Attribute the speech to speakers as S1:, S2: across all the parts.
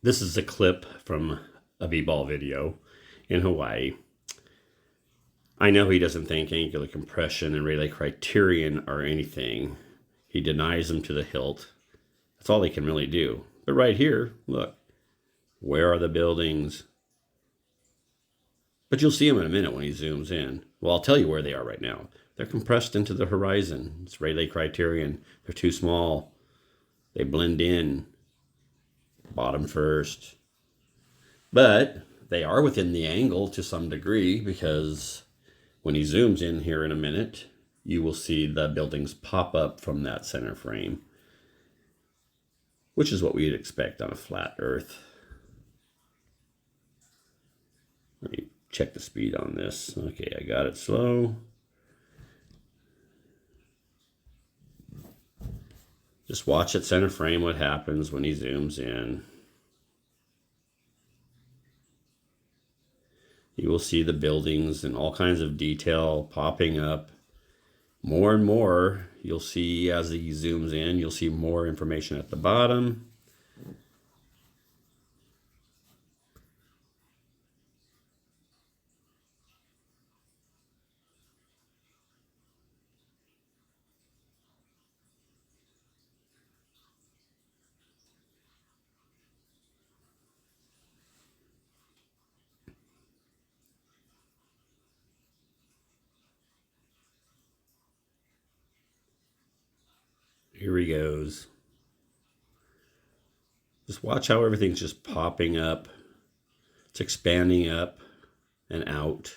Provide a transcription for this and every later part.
S1: This is a clip from a b-ball video in Hawaii. I know he doesn't think angular compression and Rayleigh criterion are anything. He denies them to the hilt. That's all he can really do. But right here, look, where are the buildings? But you'll see them in a minute when he zooms in. Well, I'll tell you where they are right now. They're compressed into the horizon. It's Rayleigh criterion. They're too small. They blend in. Bottom first. But they are within the angle to some degree, because when he zooms in here in a minute, you will see the buildings pop up from that center frame, which is what we'd expect on a flat Earth. Let me check the speed on this. Okay, I got it slow. Just watch at center frame what happens when he zooms in. You will see the buildings and all kinds of detail popping up. More and more, you'll see as he zooms in, you'll see more information at the bottom. Here he goes. Just watch how everything's just popping up. It's expanding up and out.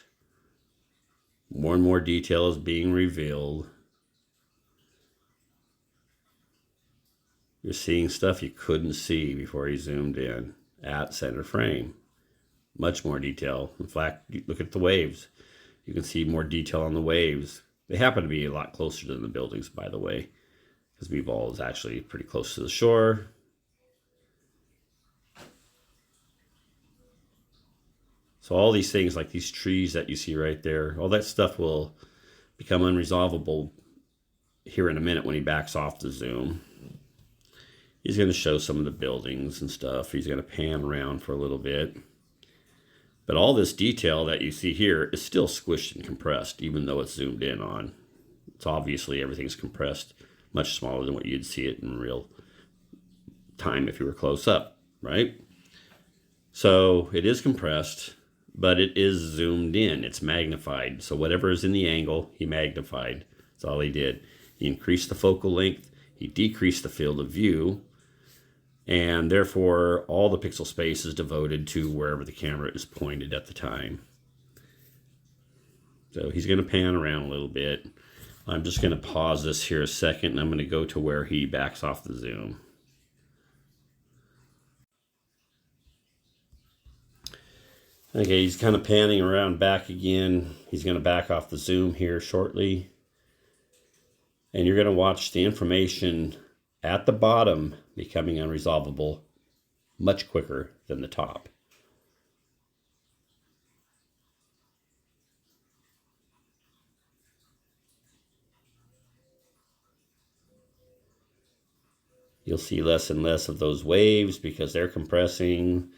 S1: More and more detail is being revealed. You're seeing stuff you couldn't see before he zoomed in at center frame. Much more detail. In fact, look at the waves. You can see more detail on the waves. They happen to be a lot closer than the buildings, by the way, because b-ball is actually pretty close to the shore. So all these things, like these trees that you see right there, all that stuff will become unresolvable here in a minute when he backs off the zoom. He's going to show some of the buildings and stuff. He's going to pan around for a little bit. But all this detail that you see here is still squished and compressed, even though it's zoomed in on. It's obviously everything's compressed, much smaller than what you'd see it in real time if you were close up, right? So it is compressed, but it is zoomed in. It's magnified. So whatever is in the angle, he magnified. That's all he did. He increased the focal length. He decreased the field of view. And therefore, all the pixel space is devoted to wherever the camera is pointed at the time. So he's going to pan around a little bit. I'm just going to pause this here a second, and I'm going to go to where he backs off the zoom. Okay, he's kind of panning around back again. He's going to back off the zoom here shortly. And you're going to watch the information at the bottom becoming unresolvable much quicker than the top. You'll see less and less of those waves because they're compressing.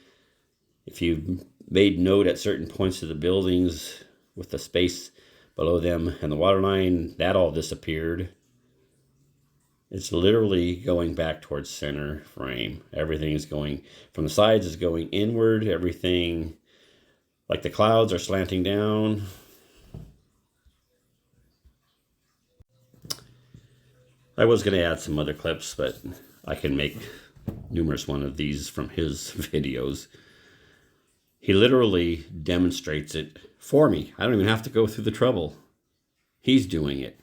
S1: If you made note at certain points of the buildings with the space below them and the water line, that all disappeared. It's literally going back towards center frame. Everything is going, from the sides is going inward. Everything, like the clouds are slanting down. I was going to add some other clips, but I can make numerous one of these from his videos. He literally demonstrates it for me. I don't even have to go through the trouble. He's doing it.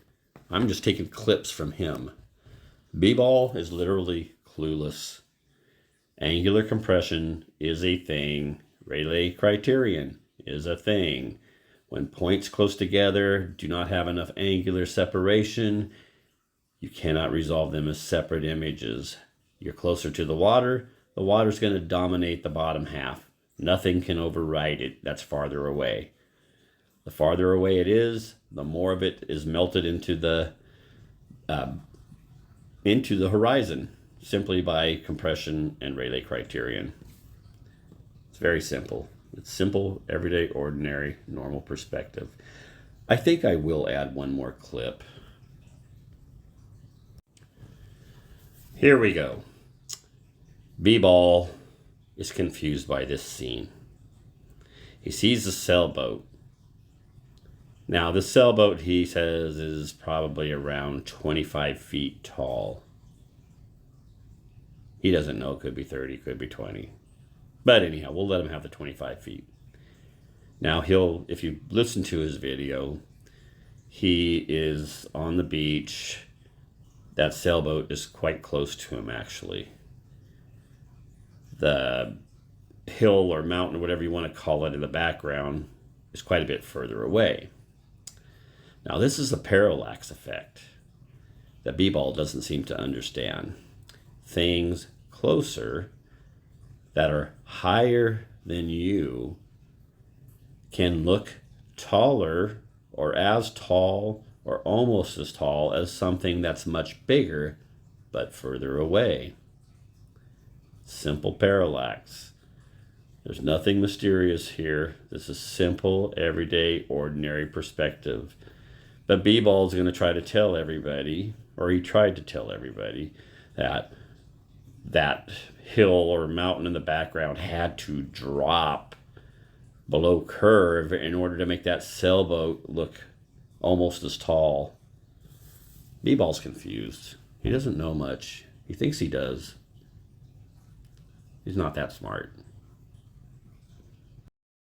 S1: I'm just taking clips from him. B-ball is literally clueless. Angular compression is a thing. Rayleigh criterion is a thing. When points close together do not have enough angular separation, you cannot resolve them as separate images. You're closer to the water's going to dominate the bottom half. Nothing can override it. That's farther away. The farther away it is, the more of it is melted into the horizon simply by compression and Rayleigh criterion. very simple. It's simple, everyday, ordinary, normal perspective. I think I will add one more clip. Here we go. B-Ball is confused by this scene. He sees the sailboat. Now, the sailboat, he says, is probably around 25 feet tall. He doesn't know. It could be 30, could be 20. But anyhow, we'll let him have the 25 feet. Now, if you listen to his video, he is on the beach. That sailboat is quite close to him, actually. The hill or mountain, whatever you want to call it, in the background is quite a bit further away. Now, this is the parallax effect that B-Ball doesn't seem to understand. Things closer that are higher than you can look taller or as tall or almost as tall as something that's much bigger but further away. Simple parallax. There's nothing mysterious here. This is simple, everyday, ordinary perspective. But B-Ball's going to try to tell everybody, or he tried to tell everybody, that that hill or mountain in the background had to drop below curve in order to make that sailboat look almost as tall. B-Ball's confused. He doesn't know much. He thinks he does. He's not that smart.